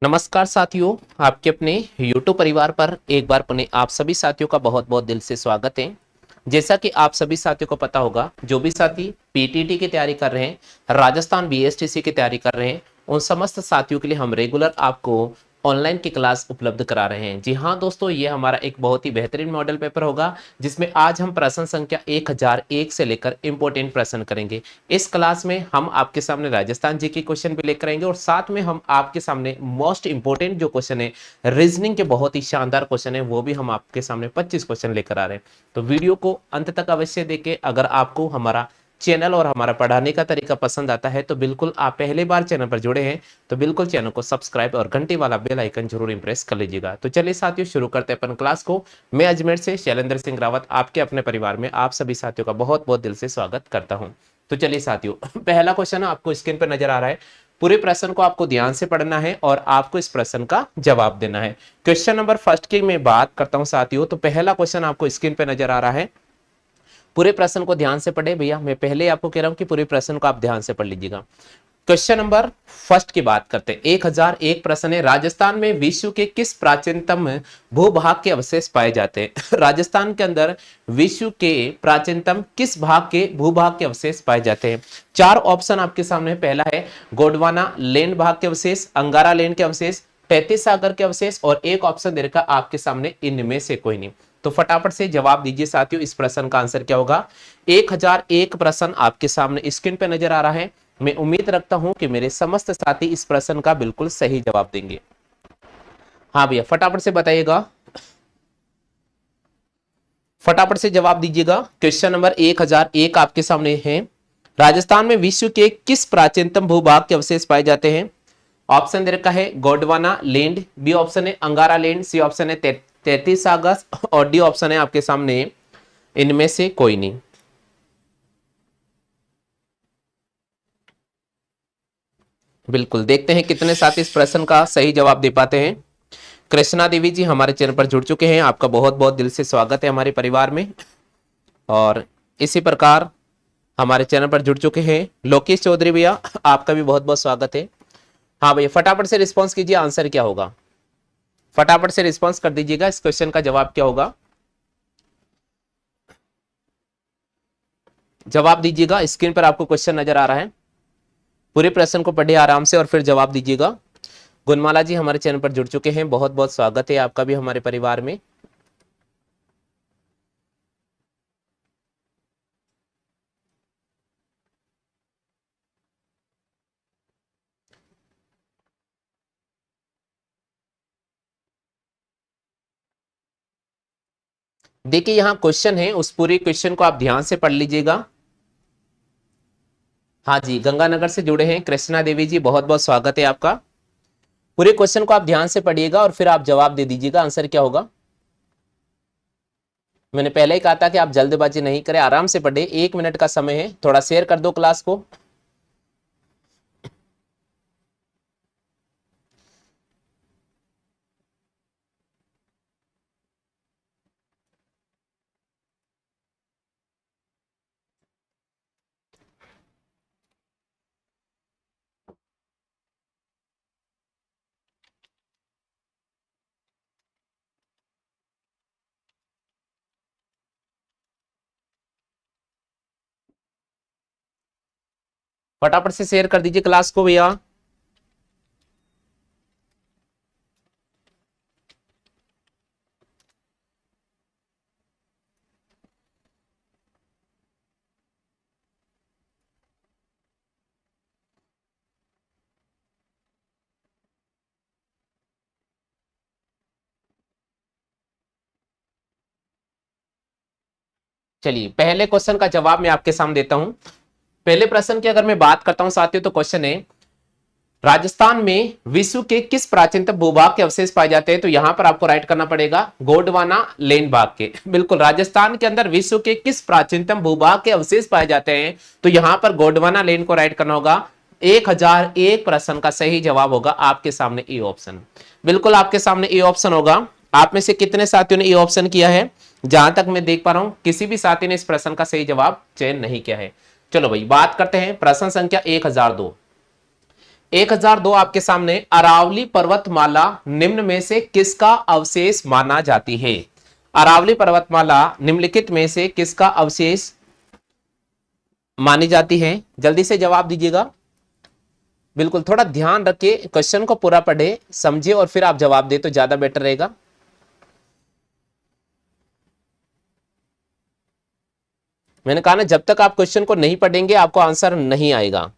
नमस्कार साथियों, आपके अपने YouTube परिवार पर एक बार पुनः आप सभी साथियों का बहुत बहुत दिल से स्वागत है। जैसा कि आप सभी साथियों को पता होगा, जो भी साथी पीटीटी की तैयारी कर रहे हैं, राजस्थान बीएसटीसी की तैयारी कर रहे हैं, उन समस्त साथियों के लिए हम रेगुलर आपको ऑनलाइन की क्लास उपलब्ध करा रहे हैं। जी हाँ दोस्तों, ये हमारा एक बहुत ही बेहतरीन मॉडल पेपर होगा जिसमें आज हम प्रश्न संख्या 1001 से लेकर इंपॉर्टेंट प्रश्न करेंगे। इस क्लास में हम आपके सामने राजस्थान जी के क्वेश्चन भी लेकर आएंगे और साथ में हम आपके सामने मोस्ट इंपॉर्टेंट जो क्वेश्चन है, रीजनिंग के बहुत ही शानदार क्वेश्चन है, वो भी हम आपके सामने 25 क्वेश्चन लेकर आ रहे हैं। तो वीडियो को अंत तक अवश्य देखें। अगर आपको हमारा चैनल और हमारा पढ़ाने का तरीका पसंद आता है तो बिल्कुल, आप पहले बार चैनल पर जुड़े हैं तो बिल्कुल चैनल को सब्सक्राइब और घंटी वाला बेल आइकन जरूर इंप्रेस कर लीजिएगा। तो चलिए साथियों, शुरू करते हैं अपन क्लास को। मैं अजमेर से शैलेंद्र सिंह रावत आपके अपने परिवार में आप सभी साथियों का बहुत बहुत दिल से स्वागत करता हूं। तो चलिए साथियों, पहला क्वेश्चन आपको स्क्रीन पर नजर आ रहा है। पूरे प्रश्न को आपको ध्यान से पढ़ना है और आपको इस प्रश्न का जवाब देना है। क्वेश्चन नंबर फर्स्ट की मैं बात करता हूं साथियों, तो पहला क्वेश्चन आपको स्क्रीन पे नजर आ रहा है। पूरे प्रश्न को ध्यान से पढ़े भैया, मैं पहले आपको कह रहा हूं कि पूरे प्रश्न को आप ध्यान से पढ़ लीजिएगा। क्वेश्चन नंबर फर्स्ट की बात करते हैं। 1001 प्रश्न है, राजस्थान में विश्व के किस प्राचीनतम भूभाग के अवशेष पाए जाते हैं? राजस्थान के अंदर विश्व के प्राचीनतम किस भाग के भूभाग के अवशेष पाए जाते हैं? चार ऑप्शन आपके सामने। पहला है गोंडवाना लैंड भाग के अवशेष, अंगारा लैंड के अवशेष, तैतीस सागर के अवशेष और एक ऑप्शन दे रखा आपके सामने इनमें से कोई नहीं। तो फटाफट से जवाब दीजिए साथियों, इस प्रश्न का आंसर क्या होगा? 1001 प्रश्न आपके सामने स्क्रीन पे नजर आ रहा है। मैं उम्मीद रखता हूं कि मेरे समस्त साथी इस प्रश्न का बिल्कुल सही जवाब देंगे। हाँ भैया, फटाफट से बताइएगा, फटाफट से जवाब दीजिएगा। क्वेश्चन नंबर 1001 आपके सामने है। राजस्थान में विश्व के किस प्राचीनतम भूभाग के अवशेष पाए जाते हैं? ऑप्शन दे रखा है गोंडवाना लैंड, बी ऑप्शन है अंगारा लैंड, सी ऑप्शन है तैतीस सागर और डी ऑप्शन है आपके सामने इनमें से कोई नहीं। बिल्कुल, देखते हैं कितने साथी इस प्रश्न का सही जवाब दे पाते हैं। कृष्णा देवी जी हमारे चैनल पर जुड़ चुके हैं, आपका बहुत बहुत दिल से स्वागत है हमारे परिवार में। और इसी प्रकार हमारे चैनल पर जुड़ चुके हैं लोकेश चौधरी भैया, आपका भी बहुत बहुत स्वागत है। हाँ भैया, फटाफट से रिस्पॉन्स कीजिए, आंसर क्या होगा? फटाफट से रिस्पॉन्स कर दीजिएगा, इस क्वेश्चन का जवाब क्या होगा? जवाब दीजिएगा, स्क्रीन पर आपको क्वेश्चन नजर आ रहा है। पूरे प्रश्न को पढ़िए आराम से और फिर जवाब दीजिएगा। गुणमाला जी हमारे चैनल पर जुड़ चुके हैं, बहुत बहुत स्वागत है आपका भी हमारे परिवार में। देखिए यहां क्वेश्चन है, उस पूरे क्वेश्चन को आप ध्यान से पढ़ लीजिएगा। हाँ जी, गंगानगर से जुड़े हैं कृष्णा देवी जी, बहुत बहुत स्वागत है आपका। पूरे क्वेश्चन को आप ध्यान से पढ़िएगा और फिर आप जवाब दे दीजिएगा, आंसर क्या होगा। मैंने पहले ही कहा था कि आप जल्दबाजी नहीं करें, आराम से पढ़े, 1 मिनट का समय है। थोड़ा शेयर कर दो क्लास को। फटाफट से शेयर कर दीजिए क्लास को भैया। चलिए पहले क्वेश्चन का जवाब मैं आपके सामने देता हूं। पहले प्रश्न की अगर मैं बात करता हूं साथियों, तो क्वेश्चन है राजस्थान में विश्व के किस प्राचीनतम भूभाग के अवशेष पाए जाते हैं? तो यहां पर आपको राइट करना पड़ेगा गोंडवाना लैंड भाग के। बिल्कुल, राजस्थान के अंदर विश्व के किस प्राचीनतम भूभाग के अवशेष पाए जाते हैं? तो यहां पर गोंडवाना लैंड को राइट करना होगा। 1001 प्रश्न का सही जवाब होगा आपके सामने ए ऑप्शन। बिल्कुल आपके सामने ए ऑप्शन होगा। आप में से कितने साथियों ने ए ऑप्शन किया है? जहां तक मैं देख पा रहा हूं किसी भी साथी ने इस प्रश्न का सही जवाब चयन नहीं किया है। चलो भाई बात करते हैं प्रश्न संख्या 1002। 1002 आपके सामने, अरावली पर्वतमाला निम्न में से किसका अवशेष माना जाती है? अरावली पर्वतमाला निम्नलिखित में से किसका अवशेष मानी जाती है? जल्दी से जवाब दीजिएगा। बिल्कुल, थोड़ा ध्यान रखिए, क्वेश्चन को पूरा पढ़े, समझिए और फिर आप जवाब दे तो ज्यादा बेटर रहेगा। मैंने कहा ना, जब तक आप क्वेश्चन को नहीं पढ़ेंगे आपको आंसर नहीं आएगा।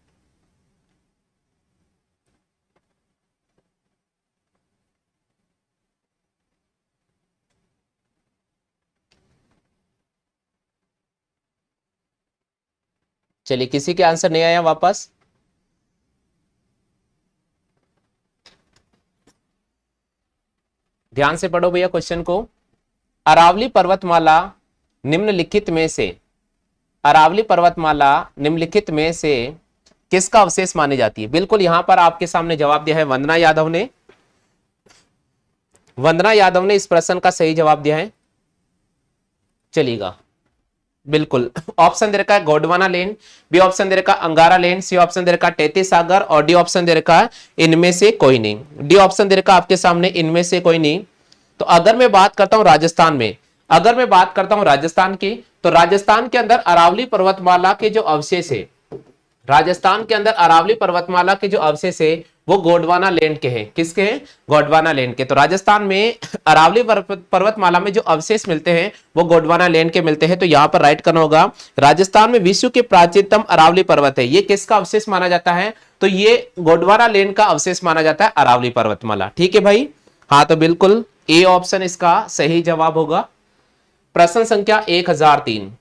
चलिए, किसी के आंसर नहीं आया वापस। ध्यान से पढ़ो भैया क्वेश्चन को। अरावली पर्वतमाला निम्नलिखित में से, अरावली पर्वतमाला निम्नलिखित में से किसका अवशेष मानी जाती है? बिल्कुल, यहां पर आपके सामने जवाब दिया है वंदना यादव ने। वंदना यादव ने इस प्रश्न का सही जवाब दिया है। चलिएगा, बिल्कुल, ऑप्शन दे रखा है गोंडवाना लेन, बी ऑप्शन दे रखा अंगारा लेन, सी ऑप्शन दे रखा टेती सागर और डी ऑप्शन दे रखा इनमें से कोई नहीं। डी ऑप्शन दे रखा आपके सामने इनमें से कोई नहीं। तो अगर मैं बात करता हूं राजस्थान में, अगर मैं बात करता हूं राजस्थान की, तो राजस्थान के अंदर अरावली पर्वतमाला के जो अवशेष है, राजस्थान के अंदर अरावली पर्वतमाला के जो अवशेष है वो गोंडवाना लैंड के हैं। किसके हैं? गोंडवाना लैंड के। तो राजस्थान में अरावली पर्वतमाला में जो अवशेष मिलते हैं वो गोंडवाना लैंड के मिलते हैं। तो यहां पर राइट करना होगा, राजस्थान में विश्व के प्राचीनतम अरावली पर्वत है, ये किसका अवशेष माना जाता है? तो ये गोंडवाना लैंड का अवशेष माना जाता है, अरावली पर्वतमाला। ठीक है भाई, हाँ, तो बिल्कुल ए ऑप्शन इसका सही जवाब होगा। प्रश्न संख्या 1003,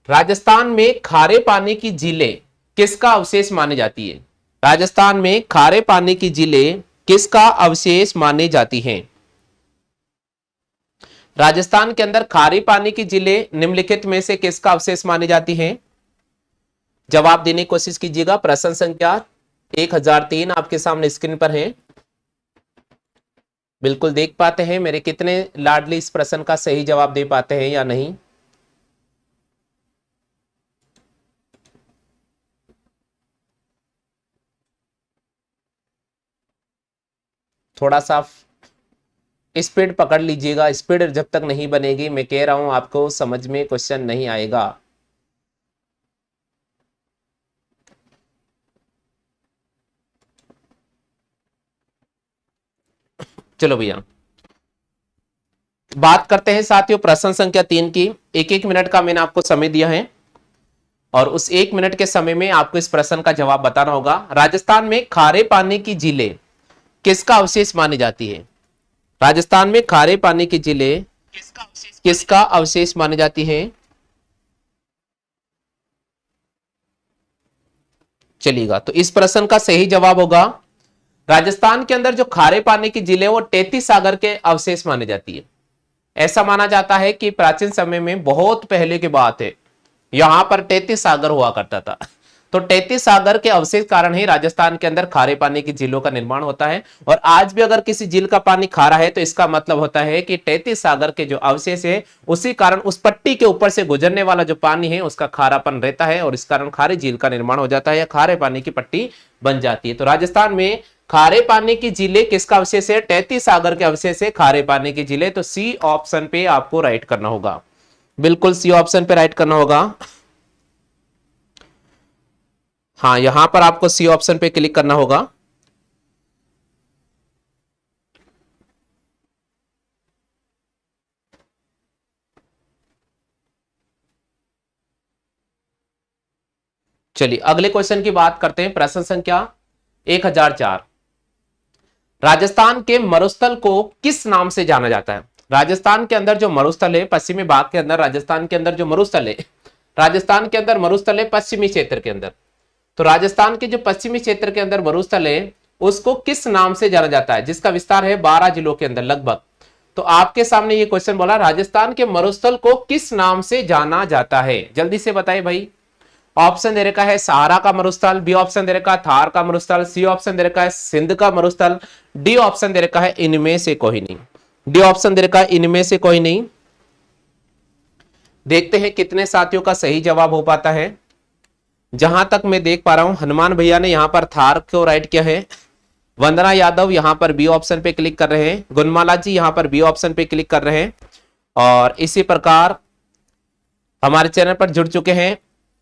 राजस्थान में खारे पानी की झीलें किसका अवशेष मानी जाती है? राजस्थान में खारे पानी की झीलें किसका अवशेष मानी जाती हैं? राजस्थान के अंदर खारे पानी की झीलें निम्नलिखित में से किसका अवशेष मानी जाती हैं? जवाब देने की कोशिश कीजिएगा। प्रश्न संख्या 1003 आपके सामने स्क्रीन पर है। बिल्कुल देख पाते हैं मेरे कितने लाडली इस प्रश्न का सही जवाब दे पाते हैं या नहीं। थोड़ा सा स्पीड पकड़ लीजिएगा, स्पीड जब तक नहीं बनेगी, मैं कह रहा हूं आपको समझ में क्वेश्चन नहीं आएगा। चलो भैया, बात करते हैं साथियों प्रश्न संख्या 3 की। एक एक मिनट का मैंने आपको समय दिया है और उस 1 मिनट के समय में आपको इस प्रश्न का जवाब बताना होगा। राजस्थान में खारे पानी की झीलें किसका अवशेष मानी जाती है? राजस्थान में खारे पानी की झीलें किसका अवशेष मानी जाती है? चलिएगा, तो इस प्रश्न का सही जवाब होगा, राजस्थान के अंदर जो खारे पानी की झीलें वो टेती सागर के अवशेष मानी जाती है। ऐसा माना जाता है कि प्राचीन समय में, बहुत पहले की बात है, यहां पर टेती सागर हुआ करता था। तो टेती सागर के अवशेष कारण ही राजस्थान के अंदर खारे पानी की झीलों का निर्माण होता है। और आज भी अगर किसी झील का पानी खारा है तो इसका मतलब होता है कि टेती सागर के जो अवशेष है उसी कारण उस पट्टी के ऊपर से गुजरने वाला जो पानी है उसका खारापन रहता है और इस कारण खारे झील का निर्माण हो जाता है या खारे पानी की पट्टी बन जाती है। तो राजस्थान में खारे पानी की झीलें किसका अवशेष है? टेती सागर के अवशेष है खारे पानी की झीलें। तो सी ऑप्शन पे आपको राइट करना होगा, बिल्कुल सी ऑप्शन पे राइट करना होगा। हाँ, यहां पर आपको सी ऑप्शन पे क्लिक करना होगा। चलिए अगले क्वेश्चन की बात करते हैं। प्रश्न संख्या 1004, राजस्थान के मरुस्थल को किस नाम से जाना जाता है? राजस्थान के अंदर जो मरुस्थल है, पश्चिमी भाग के अंदर राजस्थान के अंदर जो मरुस्थल है, राजस्थान के अंदर मरुस्थल है पश्चिमी क्षेत्र के अंदर। तो राजस्थान के जो पश्चिमी क्षेत्र के अंदर मरुस्थल है उसको किस नाम से जाना जाता है, जिसका विस्तार है 12 जिलों के अंदर लगभग। तो आपके सामने ये क्वेश्चन बोला, राजस्थान के मरुस्थल को किस नाम से जाना जाता है? जल्दी से बताइए भाई। ऑप्शन दे रखा है सहारा का मरुस्थल, बी ऑप्शन दे रखा है थार का मरुस्थल, सी ऑप्शन दे रखा है सिंध का मरुस्थल, डी ऑप्शन दे रखा है इनमें से कोई नहीं। डी ऑप्शन दे रखा है इनमें से कोई नहीं। देखते हैं कितने साथियों का सही जवाब हो पाता है। जहां तक मैं देख पा रहा हूं हनुमान भैया ने यहां पर थार को राइट किया है। वंदना यादव यहां पर बी ऑप्शन पे क्लिक कर रहे हैं। गुणमाला जी यहां पर बी ऑप्शन पे क्लिक कर रहे हैं। और इसी प्रकार हमारे चैनल पर जुड़ चुके हैं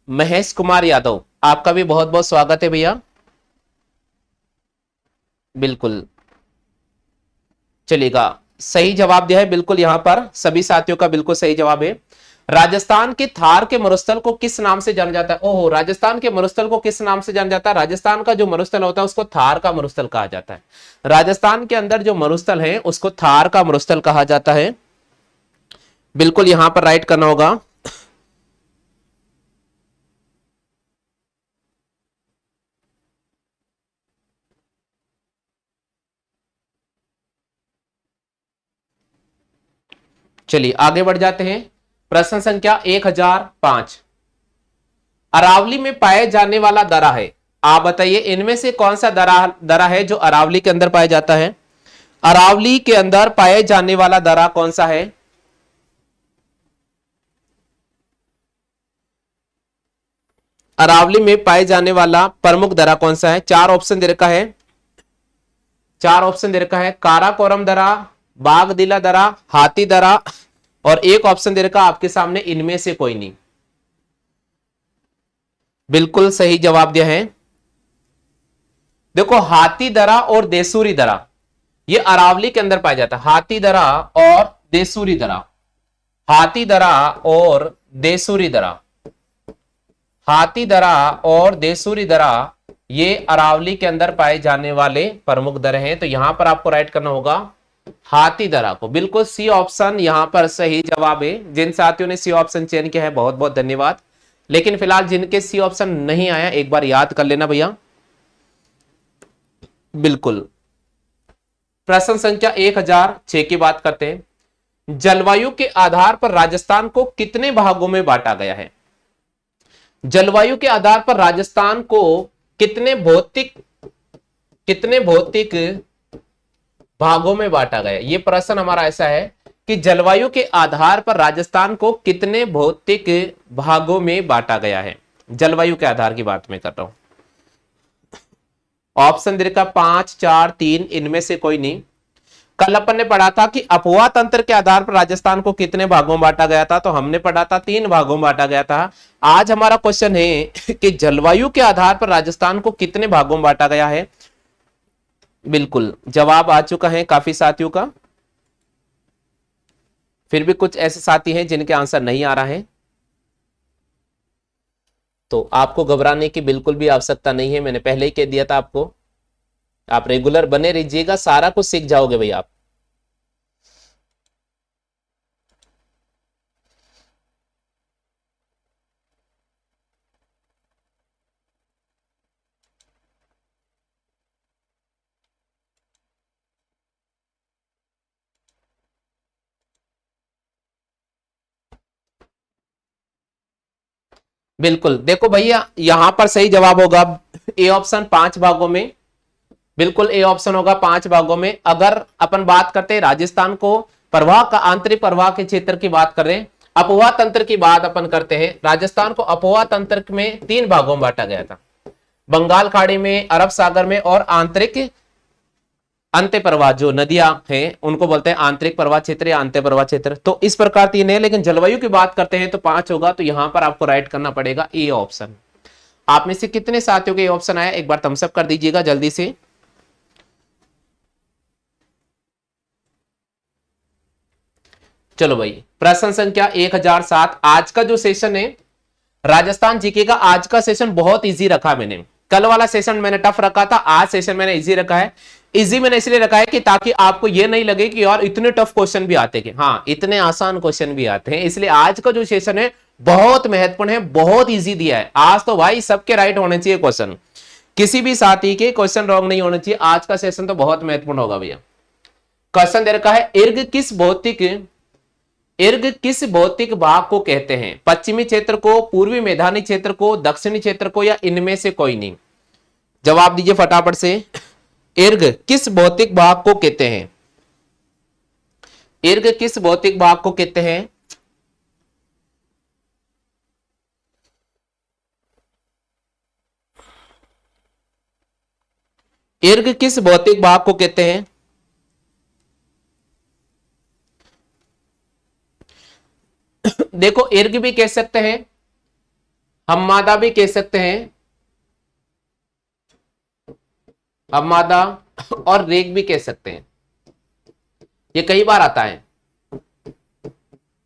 महेश कुमार यादव, आपका भी बहुत बहुत स्वागत है भैया। बिल्कुल चलेगा, सही जवाब दिया है बिल्कुल, यहां पर सभी साथियों का बिल्कुल सही जवाब है। राजस्थान के थार के मरुस्थल को किस नाम से जाना जाता है? ओहो, राजस्थान के मरुस्थल को किस नाम से जाना जाता है? राजस्थान का जो मरुस्थल होता है उसको थार का मरुस्थल कहा जाता है। राजस्थान के अंदर जो मरुस्थल है उसको थार का मरुस्थल कहा जाता है। बिल्कुल यहां पर राइट करना होगा। चलिए आगे बढ़ जाते हैं। प्रश्न संख्या 1005, अरावली में पाए जाने वाला दरा है, आप बताइए इनमें से कौन सा दरा है जो अरावली के अंदर पाया जाता है? अरावली के अंदर पाए जाने वाला दरा कौन सा है? अरावली में पाए जाने वाला प्रमुख दरा कौन सा है? चार ऑप्शन दे रखा है, चार ऑप्शन दे रखा है, काराकोरम दरा, बागदिला दरा, हाथी दरा और एक ऑप्शन दे रखा आपके सामने इनमें से कोई नहीं। बिल्कुल सही जवाब दिया है। देखो हाथी दरा और देसूरी दरा ये अरावली के अंदर पाया जाता है। हाथी दरा और देसूरी दरा, हाथी दरा और देसूरी दरा, हाथी दरा और देसूरी दरा ये अरावली के अंदर पाए जाने वाले प्रमुख दर हैं। तो यहां पर आपको राइट करना होगा हाथी दरा को। बिल्कुल सी ऑप्शन यहां पर सही जवाब है। जिन साथियों ने सी ऑप्शन चयन किया है बहुत बहुत धन्यवाद। लेकिन फिलहाल जिनके सी ऑप्शन नहीं आया एक बार याद कर लेना भैया। बिल्कुल, प्रश्न संख्या 1006 की बात करते हैं। जलवायु के आधार पर राजस्थान को कितने भागों में बांटा गया है? जलवायु के आधार पर राजस्थान को कितने भौतिक भागों में बांटा गया? ये प्रश्न हमारा ऐसा है कि जलवायु के आधार पर राजस्थान को कितने भौतिक भागों में बांटा गया है? जलवायु के आधार की बात मैं कर रहा हूं। ऑप्शन दे रखा 5, 4, 3, इनमें से कोई नहीं। कल अपन ने पढ़ा था कि अफवाह तंत्र के आधार पर राजस्थान को कितने भागों में बांटा गया था, तो हमने पढ़ा था 3 भागों में बांटा गया था। आज हमारा क्वेश्चन है कि जलवायु के आधार पर राजस्थान को कितने भागों में बांटा गया है। बिल्कुल जवाब आ चुका है काफी साथियों का, फिर भी कुछ ऐसे साथी हैं जिनके आंसर नहीं आ रहा है, तो आपको घबराने की बिल्कुल भी आवश्यकता नहीं है। मैंने पहले ही कह दिया था आपको, आप रेगुलर बने रहिएगा, सारा कुछ सीख जाओगे भाई आप। बिल्कुल देखो भैया, यहां पर सही जवाब होगा ए ऑप्शन 5 भागों में। बिल्कुल ए ऑप्शन होगा 5 भागों में। अगर अपन बात करते हैं राजस्थान को प्रवाह का, आंतरिक प्रवाह के क्षेत्र की बात कर रहे हैं, अपवाह तंत्र की बात अपन करते हैं, राजस्थान को अपवाह तंत्र में 3 भागों में बांटा गया था, बंगाल खाड़ी में, अरब सागर में और आंतरिक अंत्य प्रवाह, जो नदियां हैं उनको बोलते हैं आंतरिक प्रवाह क्षेत्र या अंत्य प्रवाह क्षेत्र। तो इस प्रकार 3 है, लेकिन जलवायु की बात करते हैं तो 5 होगा। तो यहां पर आपको राइट करना पड़ेगा ए ऑप्शन। आप में से कितने साथियों के ऑप्शन आया एक बार थम्स अप कर दीजिएगा जल्दी से। चलो भाई, प्रश्न संख्या 1007, आज का जो सेशन है राजस्थान जीके का, आज का सेशन बहुत इजी रखा मैंने। कल वाला सेशन मैंने टफ रखा था, आज सेशन मैंने इजी रखा है। इजी मैंने इसलिए रखा है कि ताकि आपको यह नहीं लगे कि यार इतने टफ क्वेश्चन भी आते हैं, हाँ इतने आसान क्वेश्चन भी आते हैं। इसलिए आज का जो सेशन है बहुत महत्वपूर्ण है, बहुत इजी दिया है आज तो भाई, सबके राइट होने चाहिए क्वेश्चन, किसी भी साथी के क्वेश्चन रॉन्ग नहीं होने चाहिए। आज का सेशन तो बहुत महत्वपूर्ण होगा भैया। क्वेश्चन दे रखा है, इर्ग किस भौतिक भाग को कहते हैं? पश्चिमी क्षेत्र को, पूर्वी मैदानी क्षेत्र को, दक्षिणी क्षेत्र को या इनमें से कोई नहीं? जवाब दीजिए फटाफट से। इर्ग किस भौतिक भाग को कहते हैं? इर्ग किस भौतिक भाग को कहते हैं? ईर्ग किस भौतिक भाग को कहते हैं? देखो, ईर्ग भी कह सकते हैं, हम्मादा भी कह सकते हैं, हम्मादा, और रेग भी कह सकते हैं। ये कई बार आता है,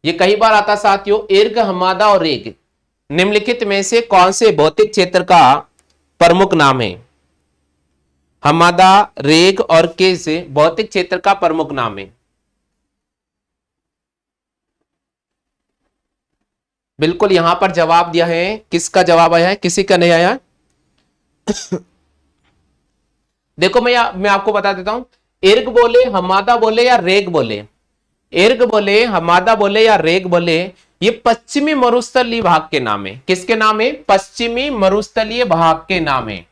ये कई बार आता साथियों। ईर्ग, हम्मादा और रेग निम्नलिखित में से कौन से भौतिक क्षेत्र का प्रमुख नाम है? हम्मादा, रेग और किस भौतिक क्षेत्र का प्रमुख नाम है? बिल्कुल यहां पर जवाब दिया है, किसका जवाब आया है, किसी का नहीं आया? देखो मैं आपको बता देता हूं, इर्ग बोले, हमादा बोले या रेग बोले, इर्ग बोले, हमादा बोले या रेग बोले, ये पश्चिमी मरुस्थलीय भाग के नाम है। किसके नाम है? पश्चिमी मरुस्थलीय भाग के नाम है।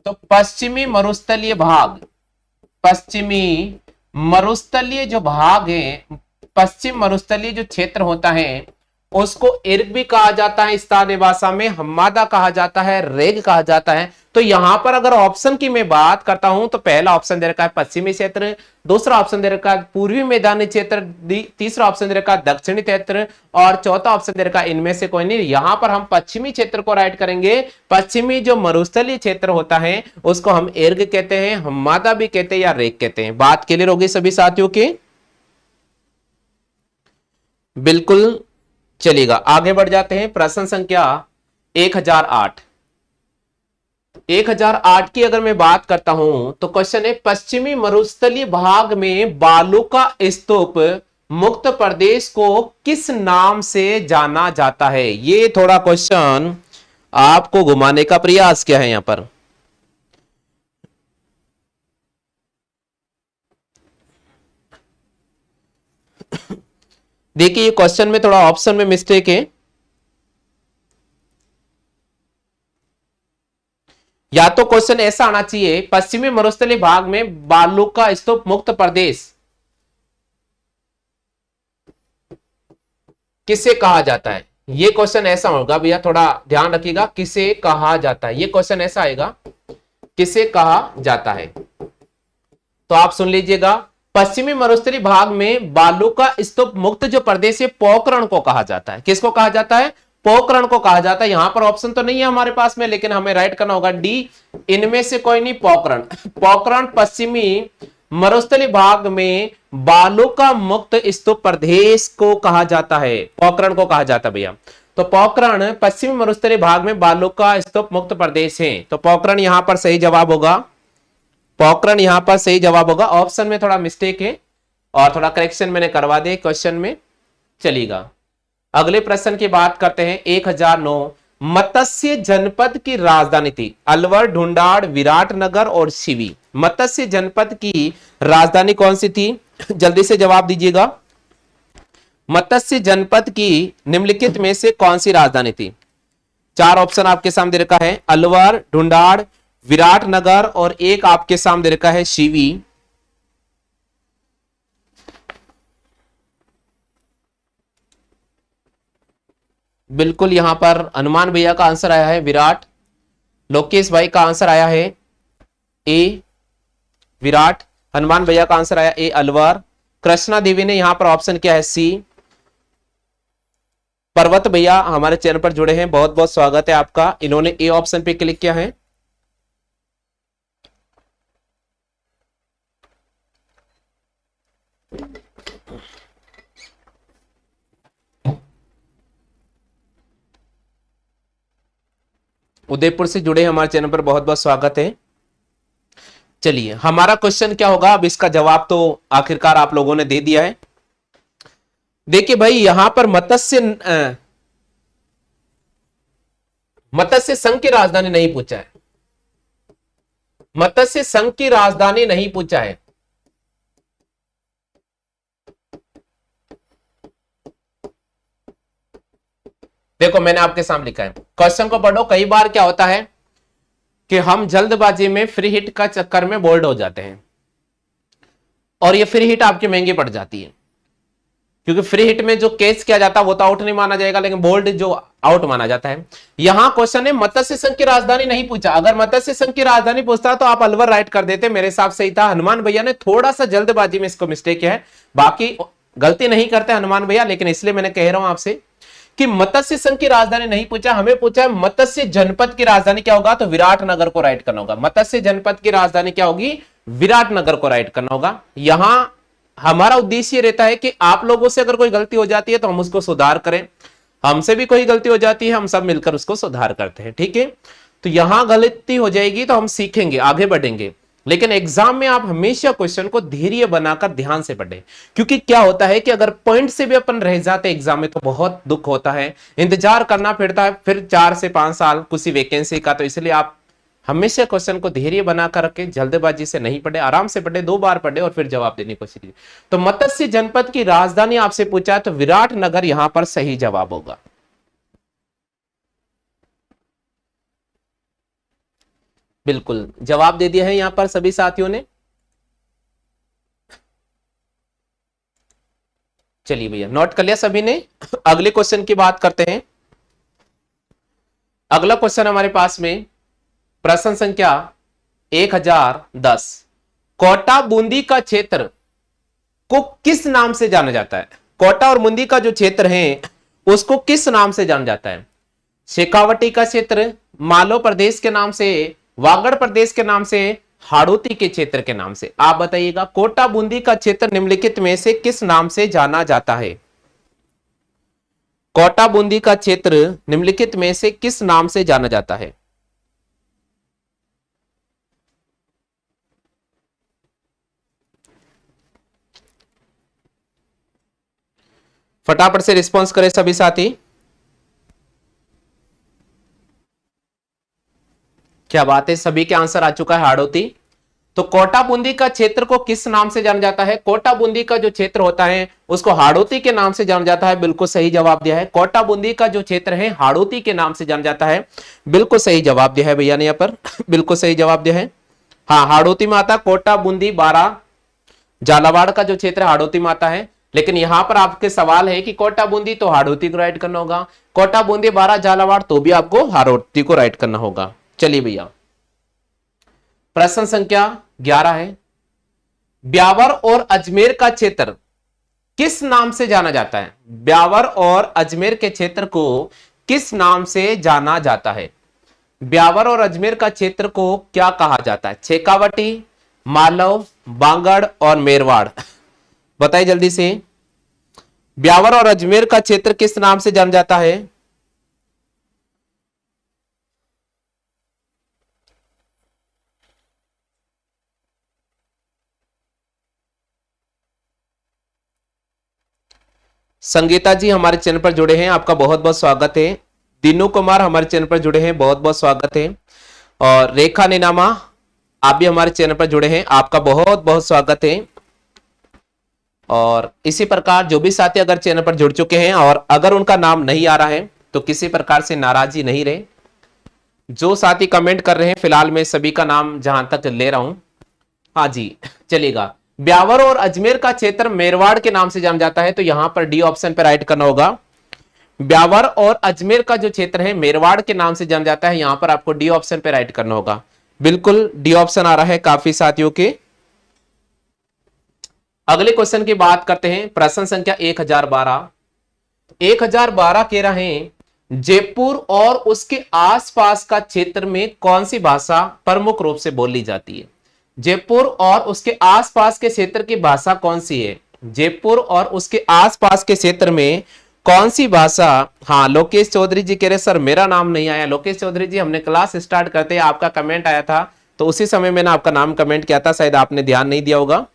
तो पश्चिमी मरुस्थलीय भाग, पश्चिमी मरुस्थलीय जो भाग है, पश्चिम मरुस्थलीय जो क्षेत्र होता है उसको इर्ग भी कहा जाता है स्थानीय भाषा में, हम्मादा कहा जाता है, रेग कहा जाता है। तो यहां पर अगर ऑप्शन की मैं बात करता हूं तो पहला ऑप्शन दे रखा है पश्चिमी क्षेत्र, दूसरा ऑप्शन दे रखा है पूर्वी मैदानी क्षेत्र, तीसरा ऑप्शन दे रखा है दक्षिणी क्षेत्र, और चौथा ऑप्शन दे रखा है इनमें से कोई नहीं। यहां पर हम पश्चिमी क्षेत्र को राइट करेंगे। पश्चिमी जो मरुस्थलीय क्षेत्र होता है उसको हम इर्ग कहते हैं, हम्मादा भी कहते हैं या रेग कहते हैं। बात क्लियर होगी सभी साथियों की? बिल्कुल चलेगा। आगे बढ़ जाते हैं, प्रश्न संख्या 1008। 1008 की अगर मैं बात करता हूं तो क्वेश्चन है, पश्चिमी मरुस्थलीय भाग में बालू का स्तूप मुक्त प्रदेश को किस नाम से जाना जाता है? ये थोड़ा क्वेश्चन आपको घुमाने का प्रयास किया है यहां पर। देखिए, ये क्वेश्चन में थोड़ा ऑप्शन में मिस्टेक है। या तो क्वेश्चन ऐसा आना चाहिए, पश्चिमी मरुस्थलीय भाग में बालू का स्तूप मुक्त प्रदेश किसे कहा जाता है? ये क्वेश्चन ऐसा होगा भैया, थोड़ा ध्यान रखिएगा, किसे कहा जाता है, ये क्वेश्चन ऐसा आएगा, किसे कहा जाता है। तो आप सुन लीजिएगा, पश्चिमी मरुस्थलीय भाग में बालू का स्तूप मुक्त जो प्रदेश है पोखरण को कहा जाता है। किसको कहा जाता है? पोखरण को कहा जाता है। यहां पर ऑप्शन तो नहीं है हमारे पास में, लेकिन हमें राइट करना होगा डी, इनमें से कोई नहीं, पोखरण। पोखरण पश्चिमी मरुस्थलीय भाग में बालू का मुक्त स्तूप प्रदेश को कहा जाता है, पोखरण को कहा जाता है भैया। तो पोखरण पश्चिमी मरुस्थलीय भाग में बालू का स्तूप मुक्त प्रदेश है, तो पोखरण यहां पर सही जवाब होगा। पोखरण यहां पर सही जवाब होगा। ऑप्शन में थोड़ा मिस्टेक है और थोड़ा करेक्शन मैंने करवा दिया क्वेश्चन में, चलेगा। अगले प्रश्न की बात करते हैं, 1009। मत्स्य जनपद की राजधानी थी अलवर, ढूंढाड़, विराटनगर और शिवी। मत्स्य जनपद की राजधानी कौन सी थी? जल्दी से जवाब दीजिएगा। मत्स्य जनपद की निम्नलिखित में से कौन सी राजधानी थी? चार ऑप्शन आपके सामने रखा है, अलवर, ढूंढाड़, विराटनगर और एक आपके सामने रखा है शिवी। बिल्कुल यहां पर हनुमान भैया का आंसर आया है विराट, लोकेश भाई का आंसर आया है ए विराट, हनुमान भैया का आंसर आया ए अलवर, कृष्णा देवी ने यहां पर ऑप्शन किया है सी। पर्वत भैया हमारे चैनल पर जुड़े हैं, बहुत बहुत स्वागत है आपका, इन्होंने ए ऑप्शन पे क्लिक किया है। उदयपुर से जुड़े हमारे चैनल पर बहुत बहुत स्वागत है। चलिए, हमारा क्वेश्चन क्या होगा, अब इसका जवाब तो आखिरकार आप लोगों ने दे दिया है। देखिए भाई, यहां पर मत्स्य संघ की राजधानी नहीं पूछा है, मत्स्य संघ की राजधानी नहीं पूछा है। देखो मैंने आपके सामने लिखा है, क्वेश्चन को पढ़ो। कई बार क्या होता है कि हम जल्दबाजी में फ्री हिट का चक्कर में बोल्ड हो जाते हैं और ये फ्री हिट आपकी महंगी पड़ जाती है। क्योंकि फ्री हिट में जो कैच किया जाता है वो तो आउट नहीं माना जाएगा, लेकिन बोल्ड जो आउट माना जाता है। यहां क्वेश्चन है मत्स्य संघ की राजधानी नहीं पूछा। अगर मत्स्य संघ की राजधानी पूछता तो आप अलवर राइट कर देते, मेरे हिसाब से ही था। हनुमान भैया ने थोड़ा सा जल्दबाजी में इसको मिस्टेक किया है, बाकी गलती नहीं करते हनुमान भैया, लेकिन इसलिए मैंने कह रहा हूं आपसे कि मत्स्य संघ की राजधानी नहीं पूछा, हमें पूछा है मत्स्य जनपद की राजधानी क्या होगा, तो विराटनगर को राइट करना होगा। मत्स्य जनपद की राजधानी क्या होगी, विराटनगर को राइट करना होगा। यहां हमारा उद्देश्य रहता है कि आप लोगों से अगर कोई गलती हो जाती है तो हम उसको सुधार करें, हमसे भी कोई गलती हो जाती है हम सब मिलकर उसको सुधार करते हैं, ठीक है। तो यहां गलती हो जाएगी तो हम सीखेंगे, आगे बढ़ेंगे, लेकिन एग्जाम में आप हमेशा क्वेश्चन को धैर्य बनाकर ध्यान से पढ़ें। क्योंकि क्या होता है कि अगर पॉइंट से भी अपन रह जाते एग्जाम में तो बहुत दुख होता है, इंतजार करना पड़ता है फिर 4 से 5 साल किसी वैकेंसी का। तो इसलिए आप हमेशा क्वेश्चन को धैर्य बनाकर रखें, जल्दबाजी से नहीं पढ़े, आराम से पढ़े, 2 बार पढ़े और फिर जवाब देने की कोशिश कीजिए। तो मत्स्य जनपद की राजधानी आपसे पूछा तो विराटनगर यहां पर सही जवाब होगा। बिल्कुल जवाब दे दिया है यहां पर सभी साथियों ने। चलिए भैया नोट कर लिया सभी ने। अगले क्वेश्चन की बात करते हैं। अगला क्वेश्चन हमारे पास में प्रश्न संख्या 1010, कोटा बूंदी का क्षेत्र को किस नाम से जाना जाता है। कोटा और बूंदी का जो क्षेत्र है उसको किस नाम से जाना जाता है। शेखावटी का क्षेत्र, मालवा प्रदेश के नाम से, वागड़ प्रदेश के नाम से, हाड़ौती के क्षेत्र के नाम से। आप बताइएगा कोटा बूंदी का क्षेत्र निम्नलिखित में से किस नाम से जाना जाता है। कोटा बूंदी का क्षेत्र निम्नलिखित में से किस नाम से जाना जाता है। फटाफट से रिस्पॉन्स करें सभी साथी। क्या बात है, सभी के आंसर आ चुका है हाड़ौती। तो कोटा बूंदी का क्षेत्र को किस नाम से जाना जाता है। कोटा बूंदी का जो क्षेत्र होता है उसको हाड़ौती के नाम से जाना जाता है। बिल्कुल सही जवाब दिया है। कोटा बूंदी का जो क्षेत्र है हाड़ौती के नाम से जाना जाता है। बिल्कुल सही जवाब दिया है भैया ने यहाँ पर, बिल्कुल सही जवाब दिया है। हाँ हाड़ौती में आता, कोटा बूंदी बारा झालावाड़ का जो क्षेत्र हाड़ौती में आता है। लेकिन यहां पर आपके सवाल है कि कोटा बूंदी तो हाड़ौती को राइट करना होगा, कोटा बूंदी बारा झालावाड़ तो भी आपको हाड़ौती को राइट करना होगा। चलिए भैया प्रश्न संख्या 11 है, ब्यावर और अजमेर का क्षेत्र किस नाम से जाना जाता है। ब्यावर और अजमेर के क्षेत्र को किस नाम से जाना जाता है। ब्यावर और अजमेर का क्षेत्र को क्या कहा जाता है। शेखावटी, मालव, बांगड़ और मेरवाड़। बताइए जल्दी से, ब्यावर और अजमेर का क्षेत्र किस नाम से जाना जाता है। संगीता जी हमारे चैनल पर जुड़े हैं, आपका बहुत बहुत स्वागत है। दीनू कुमार हमारे चैनल पर जुड़े हैं, बहुत बहुत स्वागत है। और रेखा नीनामा आप भी हमारे चैनल पर जुड़े हैं, आपका बहुत बहुत स्वागत है। और इसी प्रकार जो भी साथी अगर चैनल पर जुड़ चुके हैं और अगर उनका नाम नहीं आ रहा है तो किसी प्रकार से नाराजी नहीं रहे। जो साथी कमेंट कर रहे हैं फिलहाल मैं सभी का नाम जहां तक ले रहा हूं। हाँ जी चलेगा। ब्यावर और अजमेर का क्षेत्र मेरवाड़ के नाम से जाना जाता है, तो यहां पर डी ऑप्शन पर राइट करना होगा। ब्यावर और अजमेर का जो क्षेत्र है मेरवाड़ के नाम से जाना जाता है, यहां पर आपको डी ऑप्शन पर राइट करना होगा। बिल्कुल डी ऑप्शन आ रहा है काफी साथियों के। अगले क्वेश्चन की बात करते हैं, प्रश्न संख्या 1012। 1012 कह रहे हैं जयपुर और उसके आसपास का क्षेत्र में कौन सी भाषा प्रमुख रूप से बोली जाती है। जयपुर और उसके आसपास के क्षेत्र की भाषा कौन सी है। जयपुर और उसके आसपास के क्षेत्र में कौन सी भाषा। हाँ लोकेश चौधरी जी कह रहे सर मेरा नाम नहीं आया। लोकेश चौधरी जी हमने क्लास स्टार्ट करते आपका कमेंट आया था तो उसी समय मैंने आपका नाम कमेंट किया था, शायद आपने ध्यान नहीं दिया होगा।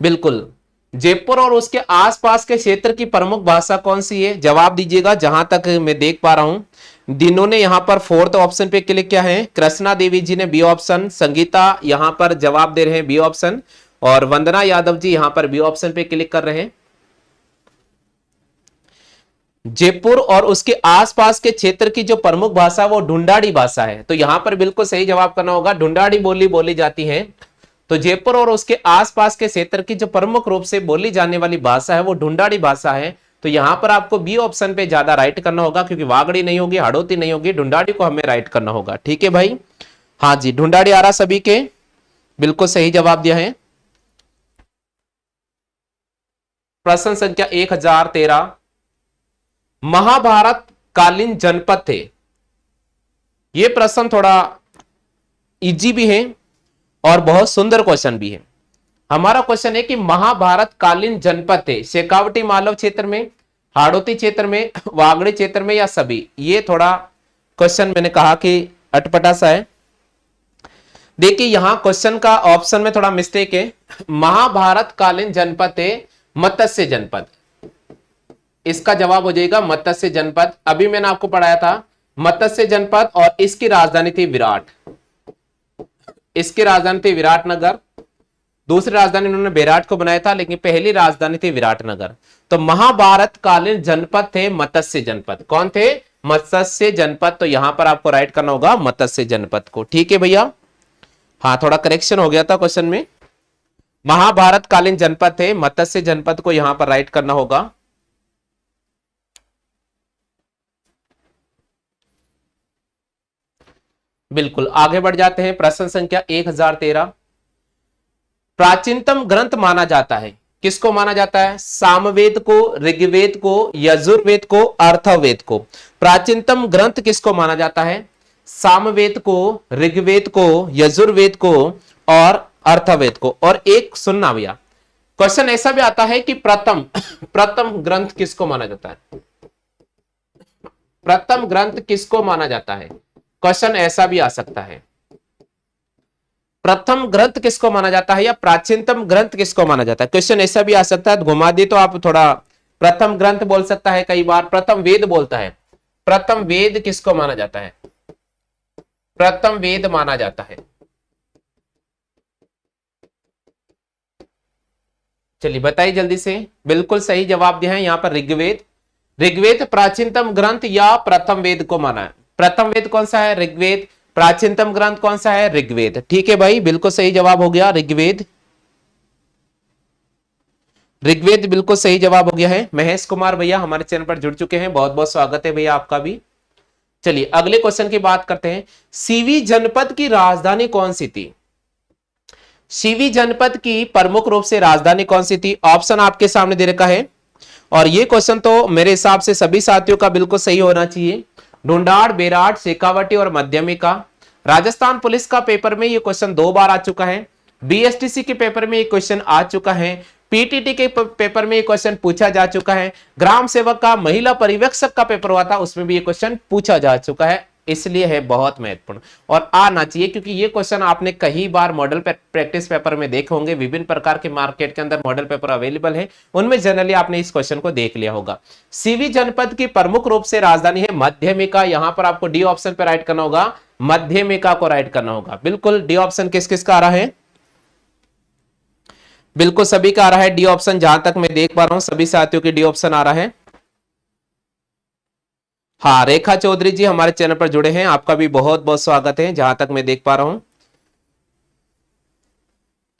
बिल्कुल जयपुर और उसके आसपास के क्षेत्र की प्रमुख भाषा कौन सी है, जवाब दीजिएगा। जहां तक मैं देख पा रहा हूं दिनों ने यहां पर 4th ऑप्शन पे क्लिक किया है। कृष्णा देवी जी ने बी ऑप्शन, संगीता यहां पर जवाब दे रहे हैं बी ऑप्शन, और वंदना यादव जी यहां पर बी ऑप्शन पे क्लिक कर रहे हैं। जयपुर और उसके आसपास के क्षेत्र की जो प्रमुख भाषा वो ढूंढाड़ी भाषा है, तो यहां पर बिल्कुल सही जवाब करना होगा। ढूंढाड़ी बोली जाती है। तो जयपुर और उसके आसपास के क्षेत्र की जो प्रमुख रूप से बोली जाने वाली भाषा है वो ढूंढाड़ी भाषा है। तो यहां पर आपको बी ऑप्शन पे ज्यादा राइट करना होगा, क्योंकि वागड़ी नहीं होगी, हाड़ौती नहीं होगी, ढूंढाड़ी को हमें राइट करना होगा। ठीक है भाई, हाँ जी, ढूंढाड़ी आ रहा सभी के, बिल्कुल सही जवाब दिया है। प्रश्न संख्या 1013, महाभारत कालीन जनपद थे। यह प्रश्न थोड़ा इजी भी है और बहुत सुंदर क्वेश्चन भी है। हमारा क्वेश्चन है कि महाभारत कालीन जनपद थे शेखावटी मालव क्षेत्र में, हाड़ौती क्षेत्र में, वागड़ी क्षेत्र में, या सभी। ये थोड़ा क्वेश्चन मैंने कहा कि अटपटा सा है। देखिए यहां क्वेश्चन का ऑप्शन में थोड़ा मिस्टेक है। महाभारत कालीन जनपद थे मत्स्य जनपद, इसका जवाब हो जाएगा मत्स्य जनपद। अभी मैंने आपको पढ़ाया था मत्स्य जनपद, और इसकी राजधानी थी विराट। इसकी राजधानी थी विराटनगर, दूसरी राजधानी उन्होंने बेराट को बनाया था, लेकिन पहली राजधानी थी विराटनगर। तो महाभारत कालीन जनपद थे मत्स्य जनपद। कौन थे? मत्स्य जनपद। तो यहां पर आपको राइट करना होगा मत्स्य जनपद को। ठीक है भैया, हाँ थोड़ा करेक्शन हो गया था क्वेश्चन में। महाभारत कालीन जनपद थे मत्स्य जनपद को यहां पर राइट करना होगा। बिल्कुल, आगे बढ़ जाते हैं। प्रश्न संख्या 1013, प्राचीनतम ग्रंथ माना जाता है, किसको माना जाता है? सामवेद को, ऋग्वेद को, यजुर्वेद को, अर्थवेद को। प्राचीनतम ग्रंथ किसको माना जाता है? सामवेद को, ऋग्वेद को, यजुर्वेद को और अर्थवेद को। और एक सुनना भैया, क्वेश्चन ऐसा भी आता है कि प्रथम ग्रंथ किसको माना जाता है? प्रथम ग्रंथ किसको माना जाता है? क्वेश्चन ऐसा भी आ सकता है, प्रथम ग्रंथ किसको माना जाता है या प्राचीनतम ग्रंथ किसको माना जाता है। क्वेश्चन ऐसा भी आ सकता है, तो घुमा दी तो आप थोड़ा, प्रथम ग्रंथ बोल सकता है, कई बार प्रथम वेद बोलता है। प्रथम वेद किसको माना जाता है? प्रथम वेद माना जाता है। चलिए बताइए जल्दी से। बिल्कुल सही जवाब दिया है यहां पर ऋग्वेद। ऋग्वेद प्राचीनतम ग्रंथ या प्रथम वेद को माना है? प्रथम वेद कौन सा है? ऋग्वेद। प्राचीनतम ग्रंथ कौन सा है? ऋग्वेद। ठीक है भाई, बिल्कुल सही जवाब हो गया ऋग्वेद। ऋग्वेद बिल्कुल सही जवाब हो गया है। महेश कुमार भैया हमारे चैनल पर जुड़ चुके हैं, बहुत बहुत स्वागत है भैया आपका भी। चलिए अगले क्वेश्चन की बात करते हैं। सीवी जनपद की राजधानी कौन सी थी? सीवी जनपद की प्रमुख रूप से राजधानी कौन सी थी? ऑप्शन आपके सामने दे रखा है, और ये क्वेश्चन तो मेरे हिसाब से सभी साथियों का बिल्कुल सही होना चाहिए। ढूंढाड़, बेराट, शेखावटी और मध्यमिका। राजस्थान पुलिस का पेपर में ये क्वेश्चन 2 बार आ चुका है। बीएसटीसी के पेपर में ये क्वेश्चन आ चुका है। पीटीटी के पेपर में ये क्वेश्चन पूछा जा चुका है। ग्राम सेवक का, महिला पर्यवेक्षक का पेपर हुआ था, उसमें भी ये क्वेश्चन पूछा जा चुका है। इसलिए है बहुत महत्वपूर्ण और आना चाहिए, क्योंकि ये क्वेश्चन आपने कई बार मॉडल प्रैक्टिस पेपर में देखे होंगे। विभिन्न प्रकार के मार्केट के अंदर मॉडल पेपर अवेलेबल है, उनमें जनरली आपने इस क्वेश्चन को देख लिया होगा। सीवी जनपद की प्रमुख रूप से राजधानी है मध्यमिका। यहां पर आपको डी ऑप्शन पर राइट करना होगा, मध्यमिका को राइट करना होगा। बिल्कुल डी ऑप्शन किस किस का आ रहा है? बिल्कुल सभी का आ रहा है डी ऑप्शन। जहां तक मैं देख पा रहा हूं सभी साथियों की डी ऑप्शन आ रहा है। हाँ, रेखा चौधरी जी हमारे चैनल पर जुड़े हैं, आपका भी बहुत बहुत स्वागत है जहां तक मैं देख पा रहा हूं।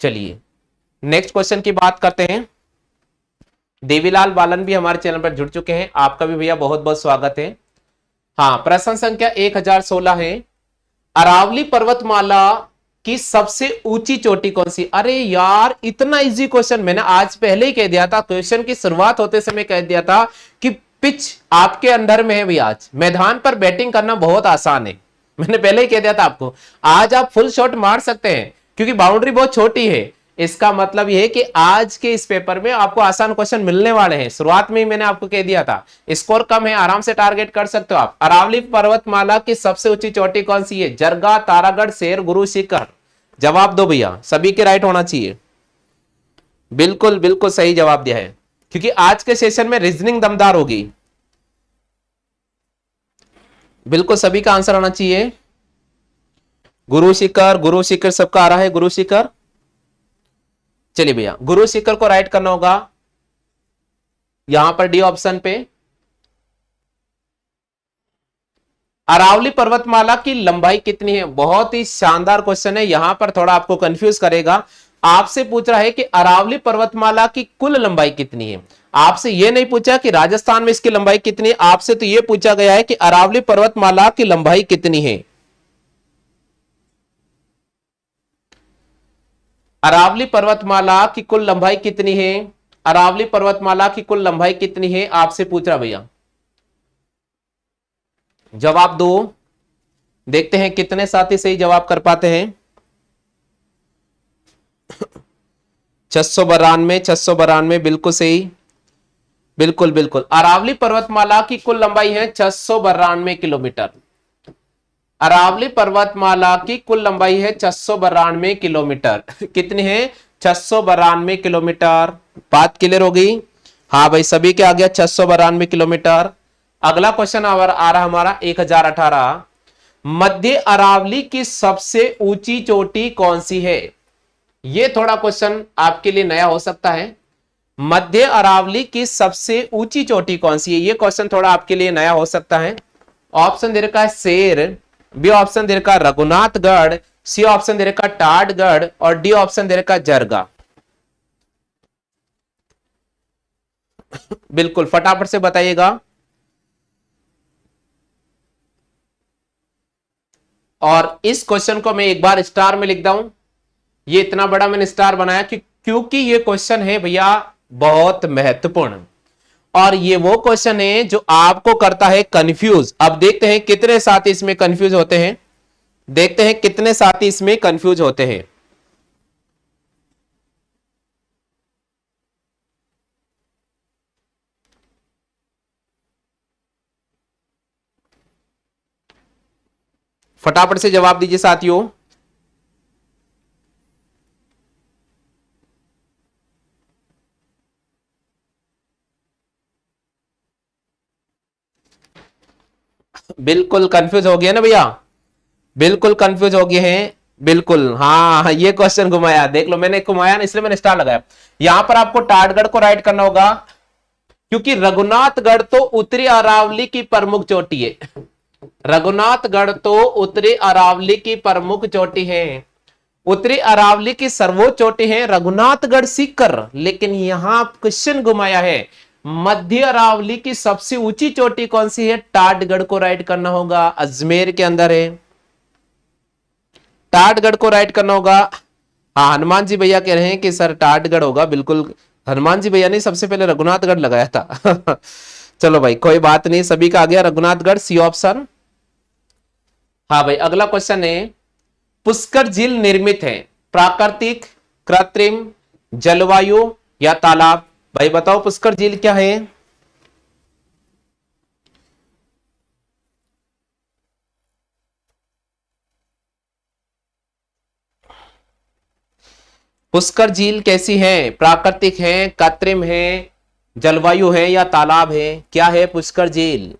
चलिए नेक्स्ट क्वेश्चन की बात करते हैं। देवीलाल बालन भी हमारे चैनल पर जुड़ चुके हैं, आपका भी भैया बहुत बहुत स्वागत है। हाँ, प्रश्न संख्या 1016 है, अरावली पर्वतमाला की सबसे ऊंची चोटी कौन सी? अरे यार इतना इजी क्वेश्चन मैंने आज पहले ही कह दिया था, क्वेश्चन की शुरुआत होते समय कह दिया था कि पिच आपके अंदर में है भी। आज मैदान पर बैटिंग करना बहुत आसान है, मैंने पहले ही कह दिया था आपको। आज आप फुल शॉट मार सकते हैं क्योंकि बाउंड्री बहुत छोटी है। इसका मतलब यह है कि आज के इस पेपर में आपको आसान क्वेश्चन मिलने वाले हैं। शुरुआत में ही मैंने आपको कह दिया था, स्कोर कम है, आराम से टारगेट कर सकते हो आप। अरावली पर्वतमाला की सबसे ऊंची चोटी कौन सी है? जरगा, तारागढ़, शेर, गुरु शिखर। जवाब दो भैया, सभी के राइट होना चाहिए। बिल्कुल बिल्कुल सही जवाब दिया है, क्योंकि आज के सेशन में रीजनिंग दमदार होगी। बिल्कुल सभी का आंसर आना चाहिए। गुरु शिखर, गुरु शिखर सबका आ रहा है, गुरु शिखर। चलिए भैया, गुरु शिखर को राइट करना होगा यहां पर डी ऑप्शन पे। अरावली पर्वतमाला की लंबाई कितनी है? बहुत ही शानदार क्वेश्चन है, यहां पर थोड़ा आपको कंफ्यूज करेगा। आपसे पूछ रहा है कि अरावली पर्वतमाला की कुल लंबाई कितनी है। आपसे यह नहीं पूछा कि राजस्थान में इसकी लंबाई कितनी है, आपसे तो यह पूछा गया है कि अरावली पर्वतमाला की लंबाई कितनी है। अरावली पर्वतमाला की कुल लंबाई कितनी है? अरावली पर्वतमाला की कुल लंबाई कितनी है, आपसे पूछ रहा भैया। जवाब दो। देखते हैं कितने साथी सही जवाब कर पाते हैं। 692, 692 बिल्कुल सही। बिल्कुल बिल्कुल, अरावली पर्वतमाला की कुल लंबाई है 692 किलोमीटर। अरावली पर्वतमाला की कुल लंबाई है 692 किलोमीटर। कितनी है? 692 किलोमीटर। बात क्लियर हो गई? हाँ भाई, सभी के आ गया 692 किलोमीटर। अगला क्वेश्चन आ रहा हमारा 1018। मध्य अरावली की सबसे ऊंची चोटी कौन सी है? यह थोड़ा क्वेश्चन आपके लिए नया हो सकता है। मध्य अरावली की सबसे ऊंची चोटी कौन सी है? यह क्वेश्चन थोड़ा आपके लिए नया हो सकता है। ऑप्शन दे रखा है शेर, बी ऑप्शन दे रखा है रघुनाथगढ़, सी ऑप्शन दे रखा है टाटगढ़ और डी ऑप्शन दे रखा है जरगा। बिल्कुल फटाफट से बताइएगा। और इस क्वेश्चन को मैं एक बार स्टार में लिख दूं। ये इतना बड़ा मैंने स्टार बनाया क्योंकि ये क्वेश्चन है भैया बहुत महत्वपूर्ण। और ये वो क्वेश्चन है जो आपको करता है कंफ्यूज। अब देखते हैं कितने साथी इसमें कंफ्यूज होते हैं। देखते हैं कितने साथी इसमें कंफ्यूज होते हैं। फटाफट से जवाब दीजिए साथियों। बिल्कुल कंफ्यूज हो गया ना भैया? बिल्कुल कंफ्यूज हो गए हैं। बिल्कुल हाँ, ये क्वेश्चन घुमाया, देख लो मैंने घुमाया ना, इसलिए मैंने स्टार लगाया। यहां पर आपको टाटगढ़ को राइट करना होगा क्योंकि रघुनाथगढ़ तो उत्तरी अरावली की प्रमुख चोटी है। रघुनाथगढ़ तो उत्तरी अरावली की प्रमुख चोटी है। उत्तरी अरावली की सर्वोच्च चोटी है रघुनाथगढ़ सीकर। लेकिन यहां क्वेश्चन घुमाया है, मध्य अरावली की सबसे ऊंची चोटी कौन सी है? टाटगढ़ को राइट करना होगा, अजमेर के अंदर है। टाटगढ़ को राइट करना होगा। हाँ, हनुमान जी भैया कह रहे हैं कि सर टाटगढ़ होगा। बिल्कुल हनुमान जी भैया ने सबसे पहले रघुनाथगढ़ लगाया था। चलो भाई कोई बात नहीं, सभी का आ गया रघुनाथगढ़, सी ऑप्शन। हाँ भाई, अगला क्वेश्चन है, पुष्कर झील निर्मित है प्राकृतिक, कृत्रिम, जलवायु या तालाब? भाई बताओ पुष्कर झील क्या है? पुष्कर झील कैसी है? प्राकृतिक है, कृत्रिम है, जलवायु है या तालाब है? क्या है पुष्कर झील?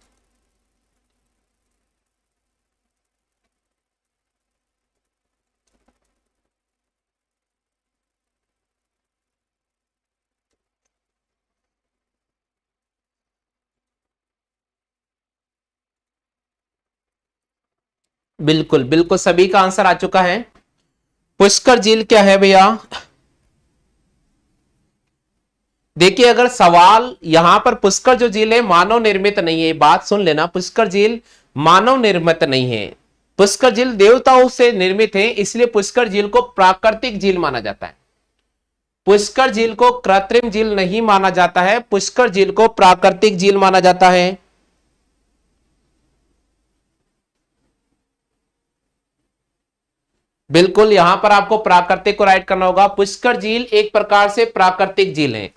बिल्कुल बिल्कुल, सभी का आंसर आ चुका है। पुष्कर झील क्या है भैया? देखिए अगर सवाल यहां पर, पुष्कर जो झील है मानव निर्मित नहीं है, बात सुन लेना, पुष्कर झील मानव निर्मित नहीं है। पुष्कर झील देवताओं से निर्मित है, इसलिए पुष्कर झील को प्राकृतिक झील माना जाता है। पुष्कर झील को कृत्रिम झील नहीं माना जाता है, पुष्कर झील को प्राकृतिक झील माना जाता है। बिल्कुल यहां पर आपको प्राकृतिक को राइट करना होगा। पुष्कर झील एक प्रकार से प्राकृतिक झील है।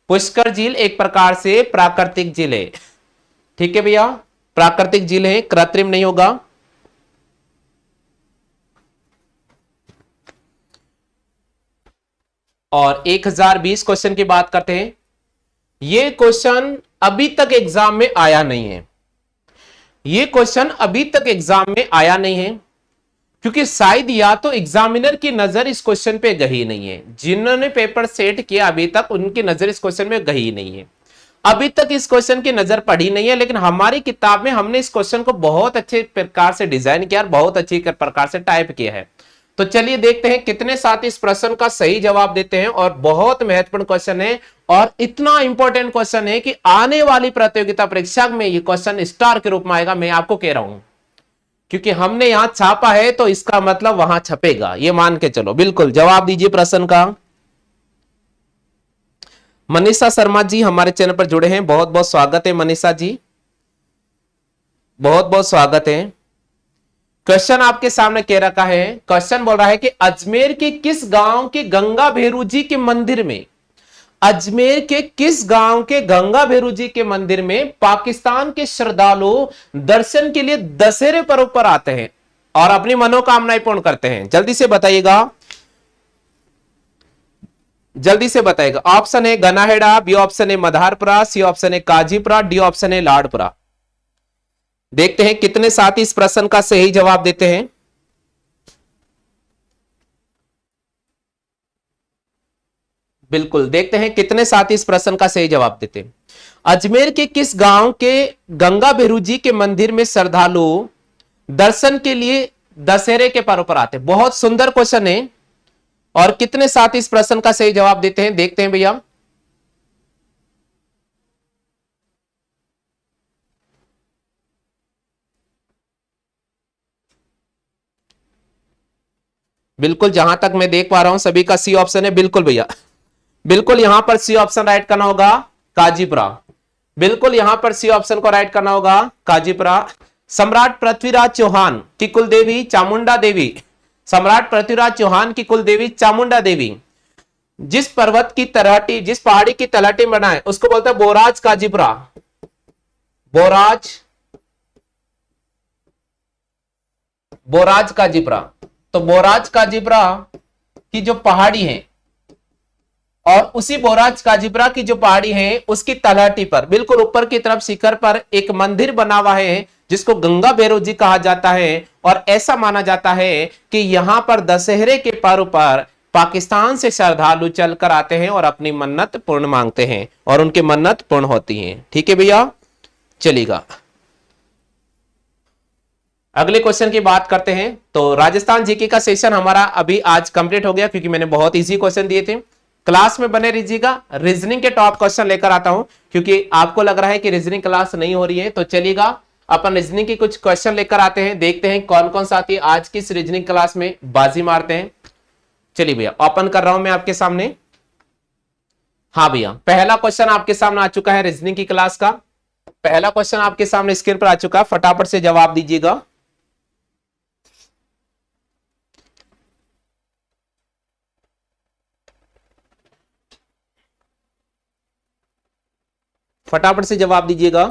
पुष्कर झील एक प्रकार से प्राकृतिक झील है। ठीक है भैया, प्राकृतिक झील है, कृत्रिम नहीं होगा। और 1020 क्वेश्चन की बात करते हैं। यह क्वेश्चन अभी तक एग्जाम में आया नहीं है। यह क्वेश्चन अभी तक एग्जाम में आया नहीं है क्योंकि शायद या तो एग्जामिनर की नजर इस क्वेश्चन पे गई नहीं है। जिन्होंने पेपर सेट किया अभी तक उनकी नजर इस क्वेश्चन में गई नहीं है। अभी तक इस क्वेश्चन की नजर पड़ी नहीं है, लेकिन हमारी किताब में हमने इस क्वेश्चन को बहुत अच्छे प्रकार से डिजाइन किया और बहुत अच्छी प्रकार से टाइप किया है। तो चलिए देखते हैं कितने साथी इस प्रश्न का सही जवाब देते हैं। और बहुत महत्वपूर्ण क्वेश्चन है और इतना इंपॉर्टेंट क्वेश्चन है कि आने वाली प्रतियोगिता परीक्षा में यह क्वेश्चन स्टार के रूप में आएगा, मैं आपको कह रहा हूं, क्योंकि हमने यहां छापा है तो इसका मतलब वहां छपेगा, ये मान के चलो। बिल्कुल जवाब दीजिए प्रश्न का। मनीषा शर्मा जी हमारे चैनल पर जुड़े हैं, बहुत बहुत स्वागत है मनीषा जी, बहुत बहुत स्वागत है। क्वेश्चन आपके सामने कह रखा है, क्वेश्चन बोल रहा है कि अजमेर के किस गांव के गंगा भेरू जी के मंदिर में, अजमेर के किस गांव के गंगा भेरू जी के मंदिर में पाकिस्तान के श्रद्धालु दर्शन के लिए दशहरे पर्व पर आते हैं और अपनी मनोकामनाएं पूर्ण करते हैं? जल्दी से बताइएगा, जल्दी से बताइएगा। ऑप्शन है गनाहेड़ा, बी ऑप्शन है मधारपुरा, सी ऑप्शन है काजीपुरा, डी ऑप्शन है लाडपुरा। देखते हैं कितने साथी इस प्रश्न का सही जवाब देते हैं। बिल्कुल देखते हैं कितने साथी इस प्रश्न का सही जवाब देते हैं। अजमेर के किस गांव के गंगा भेरू जी के मंदिर में श्रद्धालु दर्शन के लिए दशहरे के पर्व पर आते हैं? बहुत सुंदर क्वेश्चन है और कितने साथी इस प्रश्न का सही जवाब देते हैं, देखते हैं भैया। बिल्कुल जहां तक मैं देख पा रहा हूं सभी का सी ऑप्शन है। बिल्कुल भैया, बिल्कुल यहां पर सी ऑप्शन राइट करना होगा, काजीपुरा। बिल्कुल यहां पर सी ऑप्शन को राइट करना होगा, काजीपुरा। सम्राट पृथ्वीराज चौहान की कुल देवी चामुंडा देवी, सम्राट पृथ्वीराज चौहान की कुल देवी चामुंडा देवी जिस पर्वत की तलहटी, जिस पहाड़ी की तलहटी बनाए उसको बोलते हैं बोराज काजीपुरा। बोराज, बोराज काजीपुरा। तो बोराज काजीपुरा की जो पहाड़ी है और उसी बोराज काजीपुरा की जो पहाड़ी है उसकी तलहटी पर बिल्कुल ऊपर की तरफ शिखर पर एक मंदिर बना हुआ है जिसको गंगा भैरव जी कहा जाता है। और ऐसा माना जाता है कि यहां पर दशहरे के पर्व पर पाकिस्तान से श्रद्धालु चलकर आते हैं और अपनी मन्नत पूर्ण मांगते हैं और उनकी मन्नत पूर्ण होती है। ठीक है भैया, चलेगा। अगले क्वेश्चन की बात करते हैं। तो राजस्थान जीके का सेशन हमारा अभी आज कंप्लीट हो गया क्योंकि मैंने बहुत इजी क्वेश्चन दिए थे। क्लास में बने रहिएगा, रीजनिंग के टॉप क्वेश्चन लेकर आता हूं क्योंकि आपको लग रहा है कि रीजनिंग क्लास नहीं हो रही है। तो चलिएगा अपन रीजनिंग के कुछ क्वेश्चन लेकर आते हैं, देखते हैं कौन कौन साथी आज की इस रीजनिंग क्लास में बाजी मारते हैं। चलिए भैया ओपन कर रहा हूं मैं आपके सामने। हाँ भैया, पहला क्वेश्चन आपके सामने आ चुका है रीजनिंग की क्लास का। पहला क्वेश्चन आपके सामने स्क्रीन पर आ चुका है, फटाफट से जवाब दीजिएगा। फटाफट से जवाब दीजिएगा।